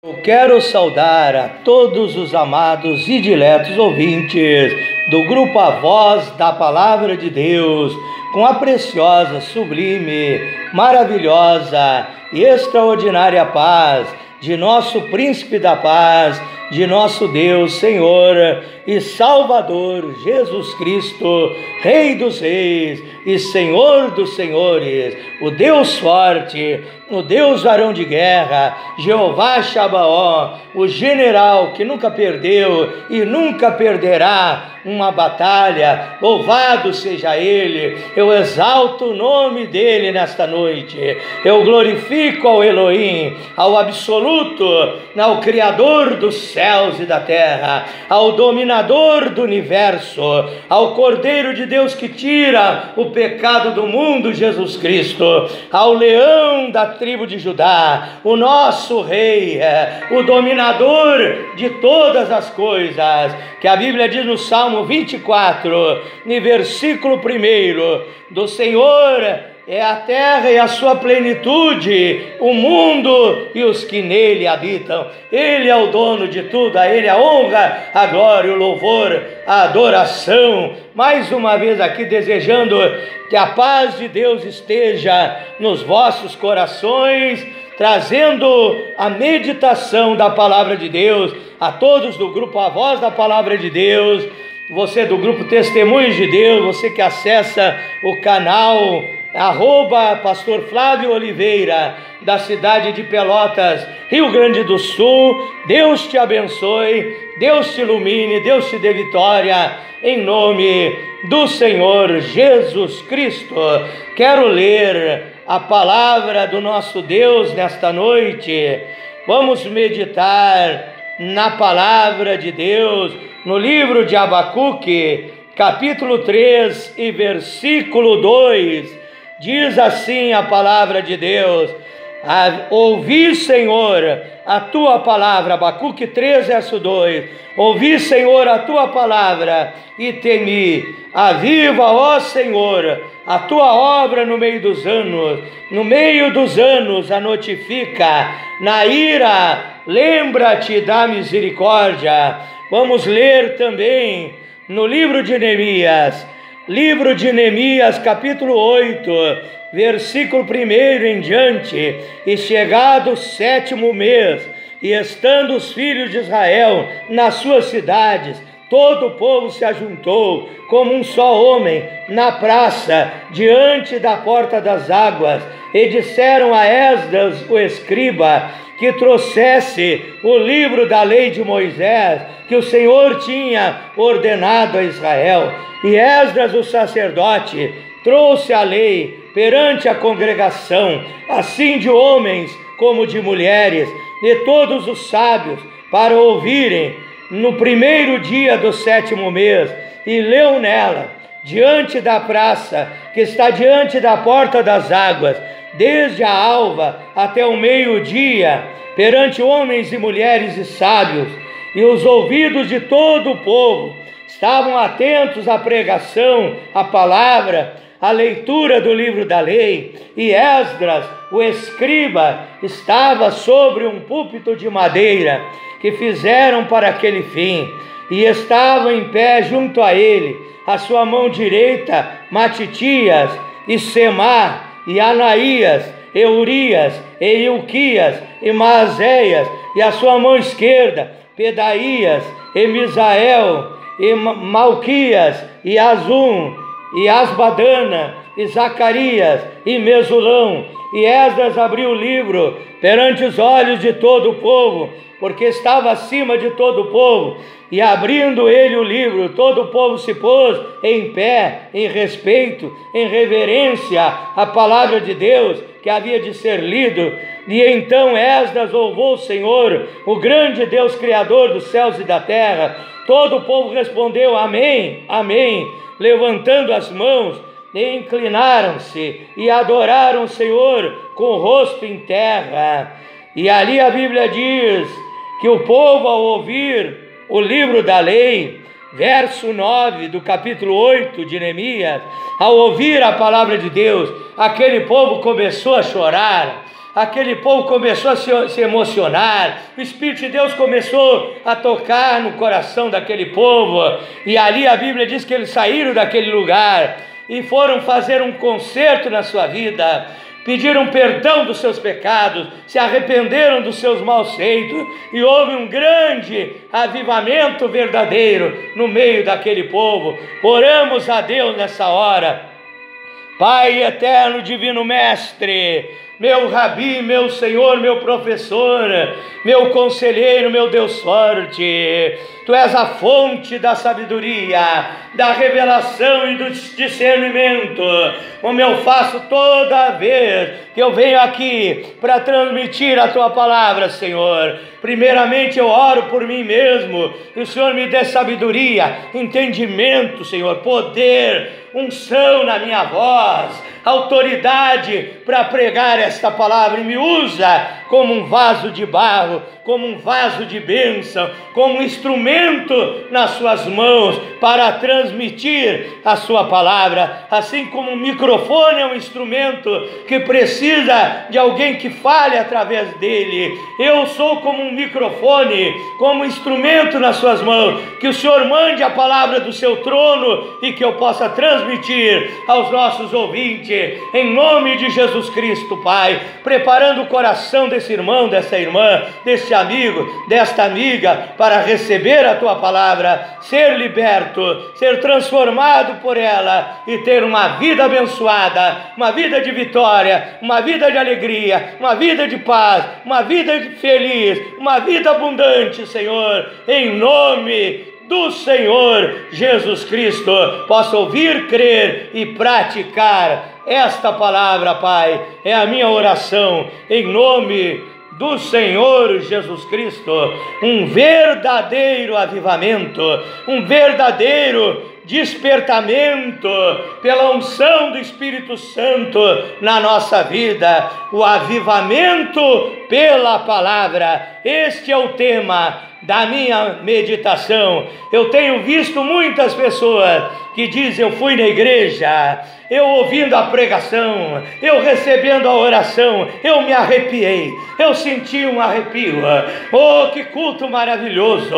Eu quero saudar a todos os amados e diletos ouvintes do grupo A Voz da Palavra de Deus, com a preciosa, sublime, maravilhosa e extraordinária paz de nosso Príncipe da Paz, de nosso Deus, Senhor e Salvador Jesus Cristo, Rei dos Reis e Senhor dos Senhores, o Deus forte, o Deus varão de guerra, Jeová Shabaó, o general que nunca perdeu e nunca perderá uma batalha. Louvado seja Ele. Eu exalto o nome dEle nesta noite. Eu glorifico ao Elohim, ao absoluto, ao Criador dos céus e da terra, ao dominador do universo, ao Cordeiro de Deus que tira o pecado do mundo, Jesus Cristo, ao leão da tribo de Judá, o nosso rei, o dominador de todas as coisas, que a Bíblia diz no Salmo 24, no versículo 1, do Senhor é a terra e a sua plenitude, o mundo e os que nele habitam. Ele é o dono de tudo, a Ele a honra, a glória, o louvor, a adoração. Mais uma vez aqui desejando que a paz de Deus esteja nos vossos corações, trazendo a meditação da Palavra de Deus a todos do grupo A Voz da Palavra de Deus, você do grupo Testemunhos de Deus, você que acessa o canal @Pastor Flávio Oliveira, da cidade de Pelotas, Rio Grande do Sul. Deus te abençoe, Deus te ilumine, Deus te dê vitória, em nome do Senhor Jesus Cristo. Quero ler a palavra do nosso Deus nesta noite. Vamos meditar na palavra de Deus, no livro de Abacuque, capítulo 3 e versículo 2. Diz assim a palavra de Deus: ouvi, Senhor, a tua palavra. Abacuque 3, verso 2. Ouvi, Senhor, a tua palavra e temi. Aviva, ó Senhor, a tua obra no meio dos anos. No meio dos anos a notifica. Na ira, lembra-te da misericórdia. Vamos ler também no livro de Neemias. Livro de Neemias, capítulo 8, versículo 1 em diante. E chegado o 7º mês, e estando os filhos de Israel nas suas cidades, todo o povo se ajuntou como um só homem na praça, diante da porta das águas, e disseram a Esdras, o escriba, que trouxesse o livro da lei de Moisés, que o Senhor tinha ordenado a Israel. E Esdras, o sacerdote, trouxe a lei perante a congregação, assim de homens como de mulheres, e todos os sábios, para ouvirem, no 1º dia do 7º mês, e leu nela, diante da praça, que está diante da porta das águas, desde a alva até o meio-dia, perante homens e mulheres e sábios, e os ouvidos de todo o povo estavam atentos à pregação, à palavra, à leitura do livro da lei. E Esdras, o escriba, estava sobre um púlpito de madeira que fizeram para aquele fim, e estavam em pé junto a ele, à sua mão direita, Matitias, e Semá, e Anaías, e Urias, e Ilquias, e Maazéias, e à sua mão esquerda, Pedaías, e Misael, e Malquias, e Azum, e Asbadana, e Zacarias, e Mesulão. E Esdras abriu o livro perante os olhos de todo o povo, porque estava acima de todo o povo. E abrindo ele o livro, todo o povo se pôs em pé, em respeito, em reverência à palavra de Deus que havia de ser lido. E então Esdras louvou o Senhor, o grande Deus Criador dos céus e da terra. Todo o povo respondeu: amém, amém, levantando as mãos, e inclinaram-se e adoraram o Senhor com o rosto em terra. E ali a Bíblia diz que o povo, ao ouvir o livro da lei, verso 9 do capítulo 8 de Neemias, ao ouvir a palavra de Deus, aquele povo começou a chorar, aquele povo começou a se emocionar, o Espírito de Deus começou a tocar no coração daquele povo, e ali a Bíblia diz que eles saíram daquele lugar e foram fazer um concerto na sua vida, pediram perdão dos seus pecados, se arrependeram dos seus maus feitos, e houve um grande avivamento verdadeiro no meio daquele povo. Oramos a Deus nessa hora. Pai eterno, divino mestre, meu rabi, meu senhor, meu professor, meu conselheiro, meu Deus forte, tu és a fonte da sabedoria, da revelação e do discernimento, como eu faço toda vez que eu venho aqui para transmitir a tua palavra, Senhor. Primeiramente eu oro por mim mesmo, que o Senhor me dê sabedoria, entendimento, Senhor, poder, unção na minha voz, autoridade para pregar esta palavra, e me usa como um vaso de barro, como um vaso de bênção, como um instrumento nas suas mãos para transmitir a sua palavra, assim como um microfone é um instrumento que precisa de alguém que fale através dele. Eu sou como um microfone, como um instrumento nas suas mãos, que o Senhor mande a palavra do seu trono e que eu possa transmitir aos nossos ouvintes, em nome de Jesus Cristo, Pai, preparando o coração desse irmão, dessa irmã, desse amigo, desta amiga, para receber a tua palavra, ser liberto, ser transformado por ela e ter uma vida abençoada, uma vida de vitória, uma vida de alegria, uma vida de paz, uma vida feliz, uma vida abundante, Senhor, em nome do Senhor Jesus Cristo. Possa ouvir, crer e praticar esta palavra, Pai. É a minha oração, em nome do Senhor Jesus Cristo. Um verdadeiro avivamento, um verdadeiro despertamento pela unção do Espírito Santo na nossa vida, o avivamento pela palavra. Este é o tema da minha meditação. Eu tenho visto muitas pessoas que dizem: eu fui na igreja, eu ouvindo a pregação, eu recebendo a oração, eu me arrepiei, eu senti um arrepio. Oh, que culto maravilhoso,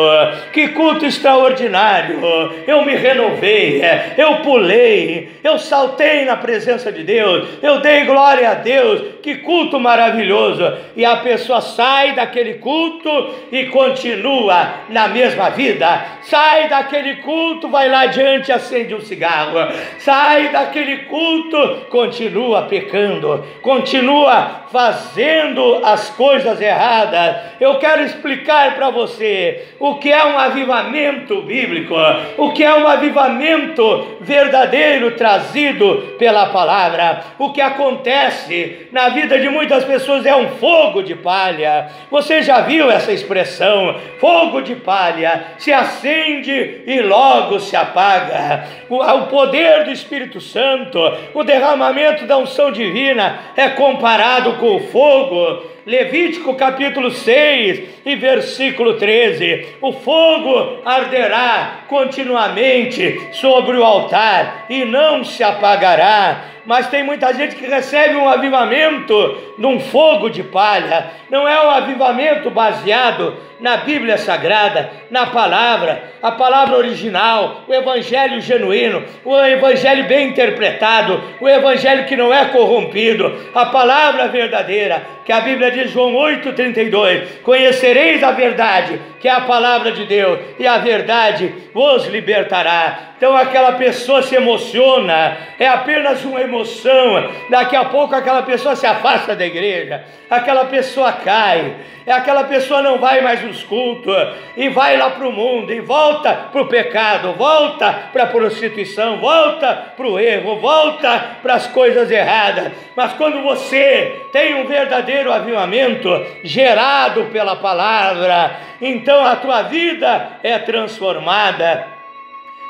que culto extraordinário, eu me renovei, eu pulei, eu saltei na presença de Deus, eu dei glória a Deus, que culto maravilhoso. E a pessoa sai daquele culto e continua na mesma vida, sai daquele culto, vai lá adiante, acende um cigarro, sai daquele culto, continua pecando, continua fazendo as coisas erradas. Eu quero explicar para você o que é um avivamento bíblico, o que é um avivamento verdadeiro trazido pela palavra. O que acontece na vida de muitas pessoas é um fogo de palha. Você já viu essa expressão? Fogo de palha se acende e logo se apaga. O poder do Espírito Santo, o derramamento da unção divina é comparado com o fogo. Levítico capítulo 6 e versículo 13: o fogo arderá continuamente sobre o altar e não se apagará. Mas tem muita gente que recebe um avivamento num fogo de palha. Não é um avivamento baseado na Bíblia Sagrada, na palavra, a palavra original, o evangelho genuíno, o evangelho bem interpretado, o evangelho que não é corrompido, a palavra verdadeira, que a Bíblia diz, João 8,32: conhecereis a verdade, que é a palavra de Deus, e a verdade vos libertará. Então aquela pessoa se emociona, é apenas uma emoção, daqui a pouco aquela pessoa se afasta da igreja, aquela pessoa cai, aquela pessoa não vai mais nos cultos, e vai lá para o mundo, e volta para o pecado, volta para a prostituição, volta para o erro, volta para as coisas erradas. Mas quando você tem um verdadeiro avivamento gerado pela palavra, então a tua vida é transformada.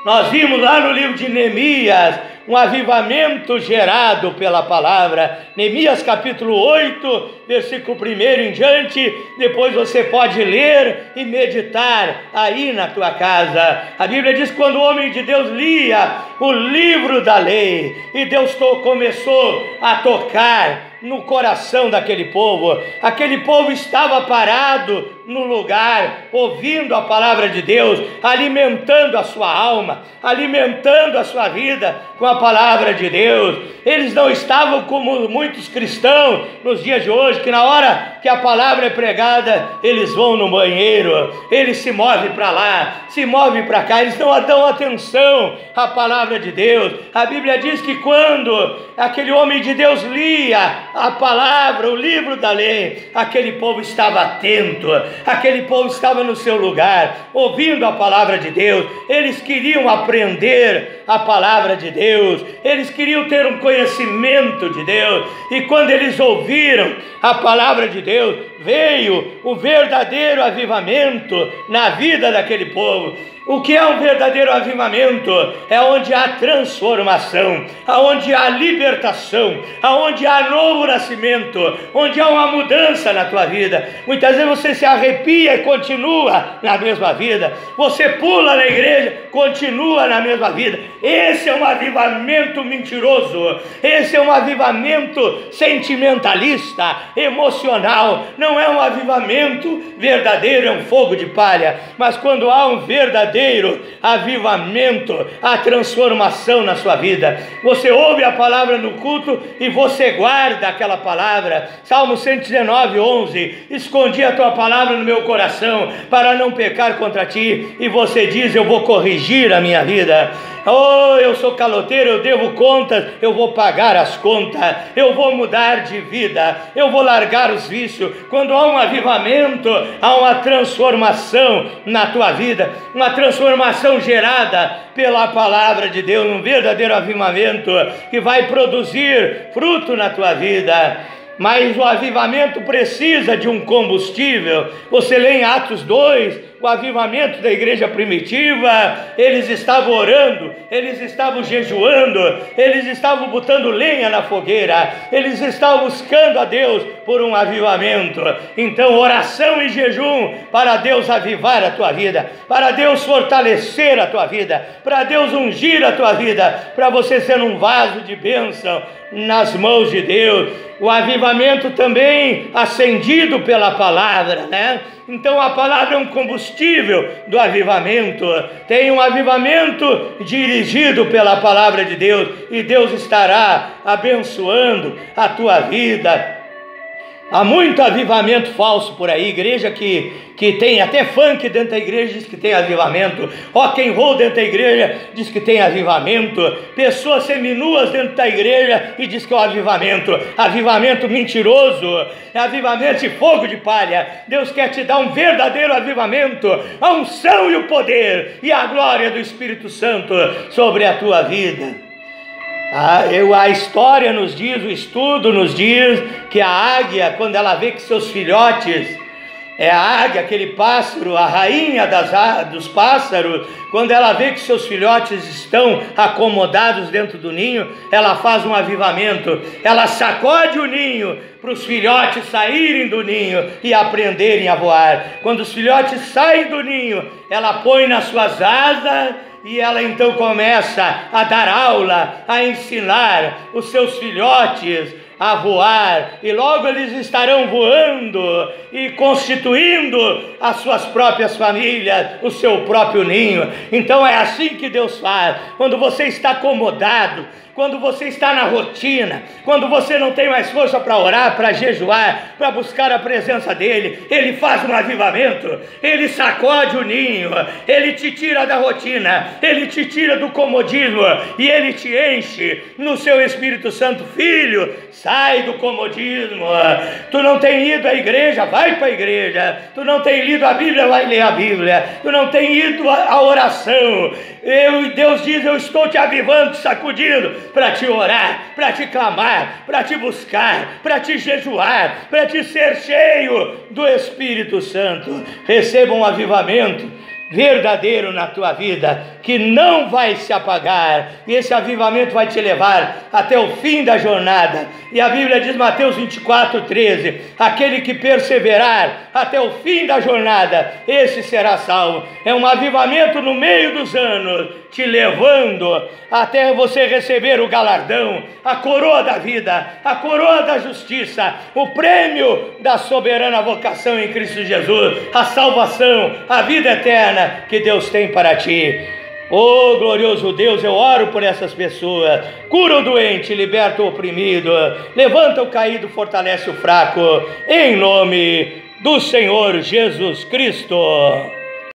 Nós vimos lá no livro de Neemias um avivamento gerado pela palavra. Neemias capítulo 8, versículo 1 em diante. Depois você pode ler e meditar aí na tua casa. A Bíblia diz que quando o homem de Deus lia o livro da lei, e Deus começou a tocar no coração daquele povo. Aquele povo estava parado no lugar, ouvindo a palavra de Deus, alimentando a sua alma, alimentando a sua vida com a palavra de Deus. Eles não estavam como muitos cristãos nos dias de hoje, que na hora que a palavra é pregada, eles vão no banheiro, eles se movem para lá, se movem para cá, eles não dão atenção à palavra de Deus. A Bíblia diz que quando aquele homem de Deus lia a palavra, o livro da lei, aquele povo estava atento, aquele povo estava no seu lugar, ouvindo a palavra de Deus. Eles queriam aprender a palavra de Deus, eles queriam ter um conhecimento de Deus, e quando eles ouviram a palavra de Deus, veio o verdadeiro avivamento na vida daquele povo. O que é um verdadeiro avivamento? É onde há transformação, onde há libertação, onde há novo nascimento, onde há uma mudança na tua vida. Muitas vezes você se arrepia e continua na mesma vida, você pula na igreja, continua na mesma vida. Esse é um avivamento mentiroso, esse é um avivamento sentimentalista, emocional. Não é um avivamento verdadeiro, é um fogo de palha. Mas quando há um verdadeiro avivamento, a transformação na sua vida, você ouve a palavra no culto e você guarda aquela palavra. Salmo 119:11, escondi a tua palavra no meu coração para não pecar contra ti, e você diz: eu vou corrigir a minha vida. Oh, eu sou caloteiro, eu devo contas, eu vou pagar as contas, eu vou mudar de vida, eu vou largar os vícios. Quando há um avivamento, há uma transformação na tua vida, uma transformação gerada pela palavra de Deus, um verdadeiro avivamento que vai produzir fruto na tua vida. Mas o avivamento precisa de um combustível. Você lê em Atos 2, o avivamento da igreja primitiva, eles estavam orando, eles estavam jejuando, eles estavam botando lenha na fogueira, eles estavam buscando a Deus por um avivamento. Então, oração e jejum para Deus avivar a tua vida, para Deus fortalecer a tua vida, para Deus ungir a tua vida, para você ser um vaso de bênção nas mãos de Deus. O avivamento também acendido pela palavra, né? Então a palavra é um combustível do avivamento. Tem um avivamento dirigido pela palavra de Deus, e Deus estará abençoando a tua vida. Há muito avivamento falso por aí, igreja que tem até funk dentro da igreja, diz que tem avivamento, rock and roll dentro da igreja, diz que tem avivamento, pessoas seminuas dentro da igreja e diz que é um avivamento mentiroso, é avivamento de fogo de palha. Deus quer te dar um verdadeiro avivamento, a unção e o poder e a glória do Espírito Santo sobre a tua vida. A história nos diz, o estudo nos diz que a águia, quando ela vê que seus filhotes, a águia, aquele pássaro, a rainha dos pássaros, quando ela vê que seus filhotes estão acomodados dentro do ninho, ela faz um avivamento, ela sacode o ninho para os filhotes saírem do ninho e aprenderem a voar. Quando os filhotes saem do ninho, ela põe nas suas asas e ela então começa a dar aula, a ensinar os seus filhotes a voar, e logo eles estarão voando e constituindo as suas próprias famílias, o seu próprio ninho. Então é assim que Deus faz. Quando você está acomodado, quando você está na rotina, quando você não tem mais força para orar, para jejuar, para buscar a presença dele, ele faz um avivamento, ele sacode o ninho, ele te tira da rotina, ele te tira do comodismo e ele te enche no seu Espírito Santo. Filho, sai do comodismo. Tu não tem ido à igreja, vai para a igreja. Tu não tem lido a Bíblia, vai ler a Bíblia. Tu não tem ido à oração. Deus diz: eu estou te avivando, te sacudindo, para te orar, para te clamar, para te buscar, para te jejuar, para te ser cheio do Espírito Santo. Receba um avivamento verdadeiro na tua vida, que que não vai se apagar, e esse avivamento vai te levar até o fim da jornada. E a Bíblia diz, Mateus 24:13, aquele que perseverar até o fim da jornada, esse será salvo. É um avivamento no meio dos anos, te levando até você receber o galardão, a coroa da vida, a coroa da justiça, o prêmio da soberana vocação em Cristo Jesus, a salvação, a vida eterna que Deus tem para ti. Oh, glorioso Deus, eu oro por essas pessoas. Cura o doente, liberta o oprimido, levanta o caído, fortalece o fraco, em nome do Senhor Jesus Cristo.